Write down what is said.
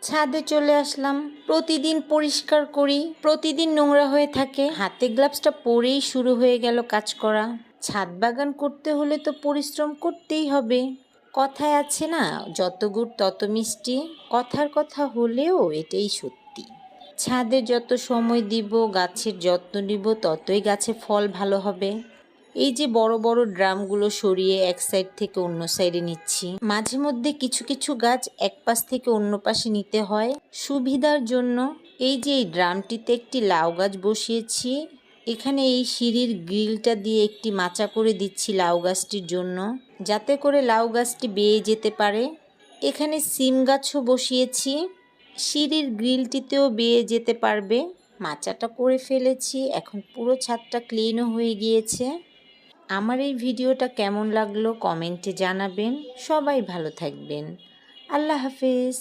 ছাদে চলে আসলাম। প্রতিদিন পরিষ্কার করি, প্রতিদিন নোংরা হয়ে থাকে। হাতে গ্লাভসটা পরেই শুরু হয়ে গেল কাজ করা। ছাদ বাগান করতে হলে তো পরিশ্রম করতেই হবে। কথায় আছে না, যত গুড় তত মিষ্টি। কথার কথা হলেও এটাই সত্যি। ছাদে যত সময় দিব, গাছের যত্ন নিব, ততই গাছে ফল ভালো হবে। এই যে বড় বড় ড্রামগুলো সরিয়ে এক সাইড থেকে অন্য সাইডে নিচ্ছি। মাঝে মধ্যে কিছু কিছু গাছ এক পাশ থেকে অন্য পাশে নিতে হয় সুবিধার জন্য। এই যে এই ড্রামটিতে একটি লাউ গাছ বসিয়েছি। এখানে এই সিঁড়ির গ্রিলটা দিয়ে একটি মাচা করে দিচ্ছি লাউ গাছটির জন্য, যাতে করে লাউ গাছটি বেয়ে যেতে পারে। এখানে সিম গাছও বসিয়েছি, সিঁড়ির গ্রিলটিতেও বেয়ে যেতে পারবে। মাচাটা করে ফেলেছি, এখন পুরো ছাদটা ক্লিনও হয়ে গিয়েছে। আমার এই ভিডিওটা কেমন লাগলো কমেন্টে জানাবেন। সবাই ভালো থাকবেন। আল্লাহ হাফেজ।